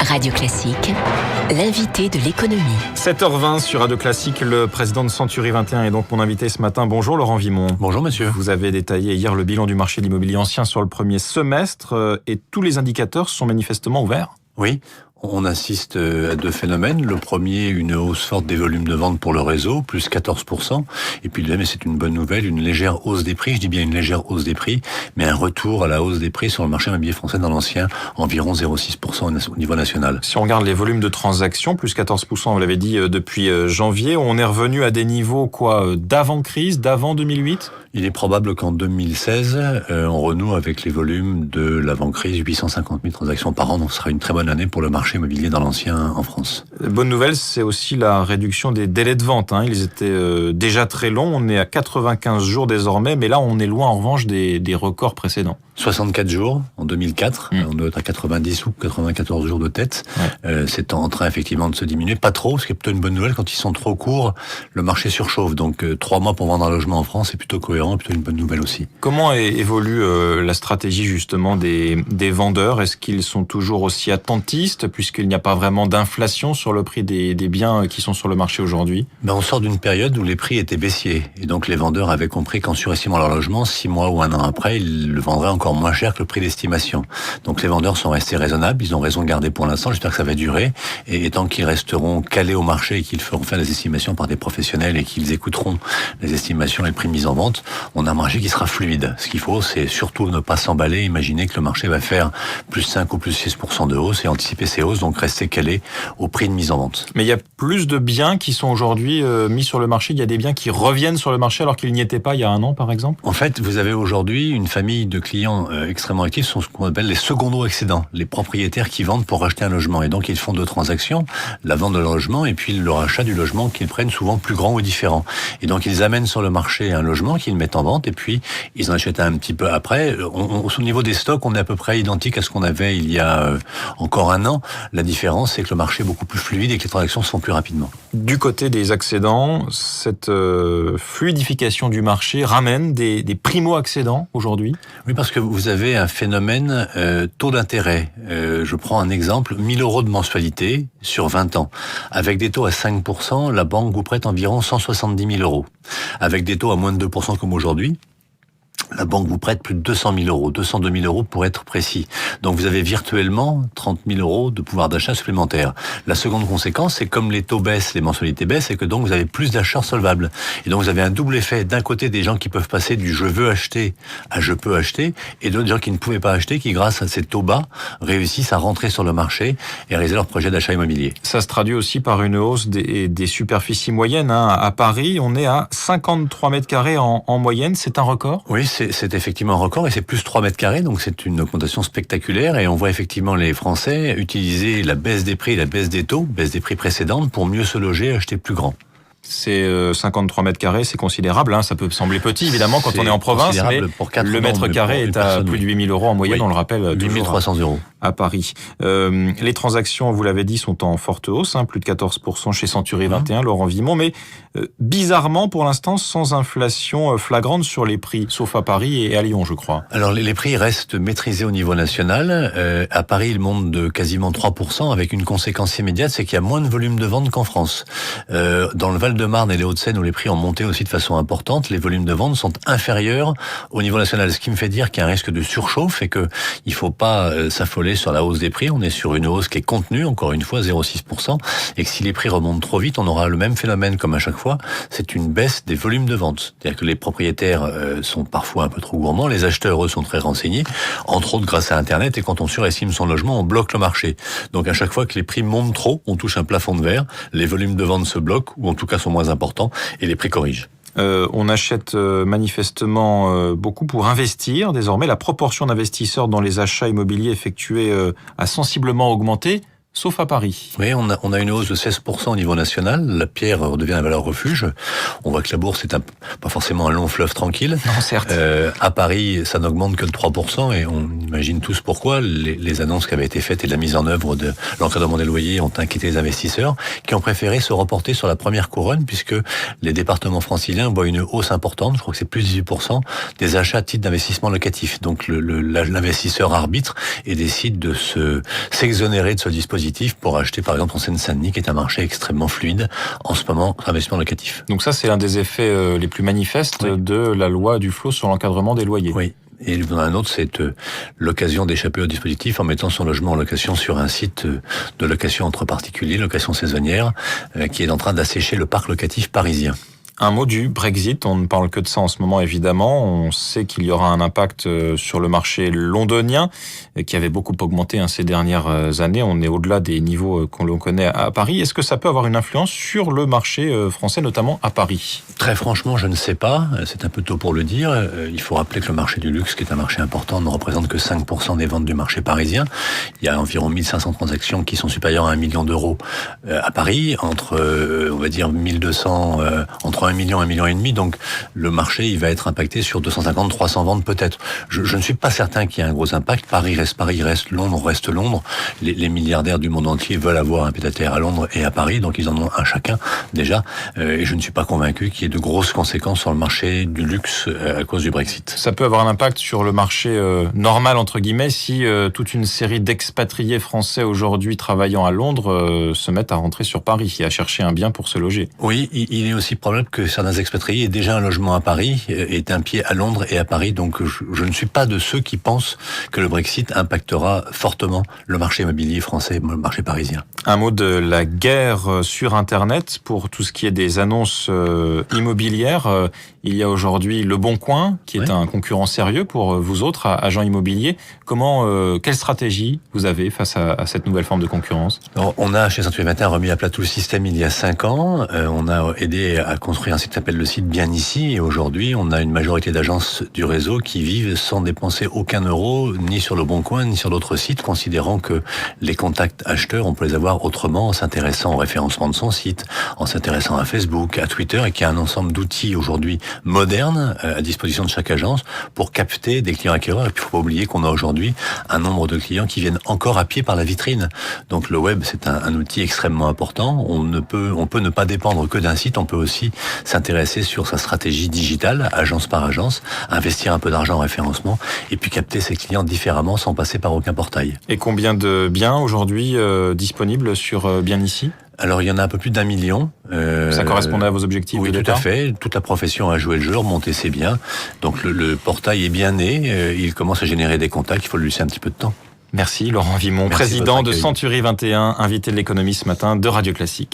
Radio Classique, l'invité de l'économie. 7h20 sur Radio Classique, le président de Century 21 est donc mon invité ce matin. Bonjour Laurent Vimont. Bonjour monsieur. Vous avez détaillé hier le bilan du marché de l'immobilier ancien sur le premier semestre et tous les indicateurs sont manifestement ouverts. Oui, on assiste à deux phénomènes. Le premier, une hausse forte des volumes de vente pour le réseau, plus 14%. Et puis le deuxième, c'est une bonne nouvelle, une légère hausse des prix. Je dis bien une légère hausse des prix, mais un retour à la hausse des prix sur le marché immobilier français dans l'ancien, environ 0,6% au niveau national. Si on regarde les volumes de transactions, plus 14%, vous l'avez dit, depuis janvier, on est revenu à des niveaux d'avant-crise, d'avant 2008 ? Il est probable qu'en 2016, on renoue avec les volumes de l'avant-crise, 850 000 transactions par an. Donc ce sera une très bonne année pour le marché immobilier dans l'ancien en France. Bonne nouvelle, c'est aussi la réduction des délais de vente. Ils étaient déjà très longs. On est à 95 jours désormais, mais là, on est loin en revanche des records précédents. 64 jours en 2004, on doit être à 90 ou 94 jours de tête. Ouais. C'est en train effectivement de se diminuer, pas trop, ce qui est plutôt une bonne nouvelle. Quand ils sont trop courts, le marché surchauffe. Donc 3 mois pour vendre un logement en France, c'est plutôt cohérent, plutôt une bonne nouvelle aussi. Comment évolue la stratégie justement des vendeurs ? Est-ce qu'ils sont toujours aussi attentistes puisqu'il n'y a pas vraiment d'inflation sur le prix des biens qui sont sur le marché aujourd'hui ? On sort d'une période où les prix étaient baissiers et donc les vendeurs avaient compris qu'en surestimant leur logement, 6 mois ou 1 an après, ils le vendraient encore moins cher que le prix d'estimation. Donc les vendeurs sont restés raisonnables, ils ont raison de garder pour l'instant, j'espère que ça va durer, et tant qu'ils resteront calés au marché et qu'ils feront faire des estimations par des professionnels et qu'ils écouteront les estimations et les prix mis en vente, on a un marché qui sera fluide. Ce qu'il faut, c'est surtout ne pas s'emballer, imaginer que le marché va faire plus 5 ou plus 6% de hausse et anticiper ces hausses, donc rester calé au prix de mise en vente. Mais il y a plus de biens qui sont aujourd'hui mis sur le marché, il y a des biens qui reviennent sur le marché alors qu'ils n'y étaient pas il y a 1 an par exemple ? En fait, vous avez aujourd'hui une famille de clients extrêmement actifs, sont ce qu'on appelle les secondo-accédants, les propriétaires qui vendent pour racheter un logement. Et donc, ils font 2 transactions, la vente de leur logement et puis le rachat du logement qu'ils prennent souvent plus grand ou différent. Et donc, ils amènent sur le marché un logement qu'ils mettent en vente et puis ils en achètent un petit peu après. Au niveau des stocks, on est à peu près identique à ce qu'on avait il y a encore 1 an. La différence, c'est que le marché est beaucoup plus fluide et que les transactions se font plus rapidement. Du côté des accédants, cette fluidification du marché ramène des primo-accédants aujourd'hui ? Oui, parce que vous avez un phénomène taux d'intérêt. Je prends un exemple, 1 000 € de mensualité sur 20 ans. Avec des taux à 5%, la banque vous prête environ 170 000 €. Avec des taux à moins de 2% comme aujourd'hui, la banque vous prête plus de 200 000 €, 202 000 € pour être précis. Donc vous avez virtuellement 30 000 € de pouvoir d'achat supplémentaire. La seconde conséquence, c'est comme les taux baissent, les mensualités baissent, c'est que donc vous avez plus d'achats solvables. Et donc vous avez un double effet. D'un côté, des gens qui peuvent passer du je veux acheter à je peux acheter, et d'autres gens qui ne pouvaient pas acheter, qui grâce à ces taux bas, réussissent à rentrer sur le marché et réaliser leur projet d'achat immobilier. Ça se traduit aussi par une hausse des superficies moyennes. À Paris, on est à 53 mètres carrés en moyenne. C'est un record ? Oui, c'est effectivement un record et c'est plus 3 mètres carrés, donc c'est une augmentation spectaculaire et on voit effectivement les Français utiliser la baisse des prix, la baisse des taux, baisse des prix précédentes pour mieux se loger et acheter plus grand. C'est 53 mètres carrés, c'est considérable. Ça peut sembler petit, évidemment, quand on est en province, mais le mètre carré est à plus de 8 000 € en moyenne, oui. On le rappelle, 8 300 € à Paris. Les transactions, vous l'avez dit, sont en forte hausse, plus de 14% chez Century 21, Laurent Vimont, mais bizarrement, pour l'instant, sans inflation flagrante sur les prix, sauf à Paris et à Lyon, je crois. Alors, les prix restent maîtrisés au niveau national. À Paris, ils montent de quasiment 3%, avec une conséquence immédiate, c'est qu'il y a moins de volume de vente qu'en France. Dans le Val-de-Marne et les Hauts-de-Seine, où les prix ont monté aussi de façon importante, les volumes de vente sont inférieurs au niveau national. Ce qui me fait dire qu'il y a un risque de surchauffe et que il faut pas s'affoler sur la hausse des prix. On est sur une hausse qui est contenue, encore une fois, 0,6%. Et que si les prix remontent trop vite, on aura le même phénomène comme à chaque fois. C'est une baisse des volumes de vente. C'est-à-dire que les propriétaires sont parfois un peu trop gourmands. Les acheteurs, eux, sont très renseignés. Entre autres, grâce à Internet. Et quand on surestime son logement, on bloque le marché. Donc, à chaque fois que les prix montent trop, on touche un plafond de verre. Les volumes de vente se bloquent, ou en tout cas sont moins importants, et les prix corrigent. On achète manifestement beaucoup pour investir. Désormais, la proportion d'investisseurs dans les achats immobiliers effectués a sensiblement augmenté. sauf à Paris. Oui, on a une hausse de 16% au niveau national. La pierre redevient la valeur refuge. On voit que la bourse est pas forcément un long fleuve tranquille. Non, certes. À Paris, ça n'augmente que de 3%, et on imagine tous pourquoi. Les annonces qui avaient été faites et la mise en œuvre de l'encadrement des loyers ont inquiété les investisseurs, qui ont préféré se reporter sur la première couronne, puisque les départements franciliens voient une hausse importante. Je crois que c'est plus de 18% des achats à titre d'investissement locatif. Donc l'investisseur arbitre et décide de s'exonérer de ce dispositif dispositif pour acheter par exemple en Seine-Saint-Denis, qui est un marché extrêmement fluide en ce moment, investissement locatif. Donc ça, c'est l'un des effets les plus manifestes de la loi Duflot sur l'encadrement des loyers. Oui. Et un autre, c'est l'occasion d'échapper au dispositif en mettant son logement en location sur un site de location entre particuliers, location saisonnière, qui est en train d'assécher le parc locatif parisien. Un mot du Brexit, on ne parle que de ça en ce moment évidemment, on sait qu'il y aura un impact sur le marché londonien qui avait beaucoup augmenté ces dernières années, on est au-delà des niveaux qu'on connaît à Paris. Est-ce que ça peut avoir une influence sur le marché français, notamment à Paris ? Très franchement, je ne sais pas, c'est un peu tôt pour le dire. Il faut rappeler que le marché du luxe, qui est un marché important, ne représente que 5% des ventes du marché parisien. Il y a environ 1500 transactions qui sont supérieures à 1 million d'euros à Paris, entre, on va dire, 1200, entre 1 million et 1,5 million. Donc, le marché, il va être impacté sur 250, 300 ventes peut-être. Je ne suis pas certain qu'il y ait un gros impact. Paris, reste Londres. Les milliardaires du monde entier veulent avoir un pied-à-terre à Londres et à Paris, donc ils en ont un chacun, déjà. Et je ne suis pas convaincu qu'il y ait de grosses conséquences sur le marché du luxe à cause du Brexit. Ça peut avoir un impact sur le marché normal, entre guillemets, si toute une série d'expatriés français aujourd'hui travaillant à Londres se mettent à rentrer sur Paris et à chercher un bien pour se loger. Oui, il est aussi probable que certains expatriés aient déjà un logement à Paris, aient un pied à Londres et à Paris. Donc je ne suis pas de ceux qui pensent que le Brexit impactera fortement le marché immobilier français, le marché parisien. Un mot de la guerre sur Internet pour tout ce qui est des annonces immobilières. Il y a aujourd'hui Le Bon Coin, qui est un concurrent sérieux pour vous autres, agents immobiliers. Quelle stratégie vous avez face à cette nouvelle forme de concurrence ? Alors, on a, chez Century 21, remis à plat tout le système il y a 5 ans. On a aidé à construire un site qui s'appelle le site Bien Ici. Et aujourd'hui, on a une majorité d'agences du réseau qui vivent sans dépenser aucun euro, ni sur Le Bon Coin, ni sur d'autres sites, considérant que les contacts acheteurs, on peut les avoir autrement, en s'intéressant au référencement de son site, en s'intéressant à Facebook, à Twitter, et qu'il y a un ensemble d'outils aujourd'hui modernes à disposition de chaque agence pour capter des clients acquéreurs. Et puis, il ne faut pas oublier qu'on a aujourd'hui un nombre de clients qui viennent encore à pied par la vitrine. Donc, le web, c'est un outil extrêmement important. On peut ne pas dépendre que d'un site. On peut aussi s'intéresser sur sa stratégie digitale, agence par agence, investir un peu d'argent en référencement et puis capter ses clients différemment sans passer par aucun portail. Et combien de biens aujourd'hui disponibles sur Bien Ici ? Alors, il y en a un peu plus d'1 million. Ça correspondait à vos objectifs de départ ? Oui, tout à fait. Toute la profession a joué le jeu, remonté ses biens. Donc, le portail est bien né. Il commence à générer des contacts. Il faut lui laisser un petit peu de temps. Merci Laurent Vimont, président de Century 21, invité de l'économie ce matin de Radio Classique.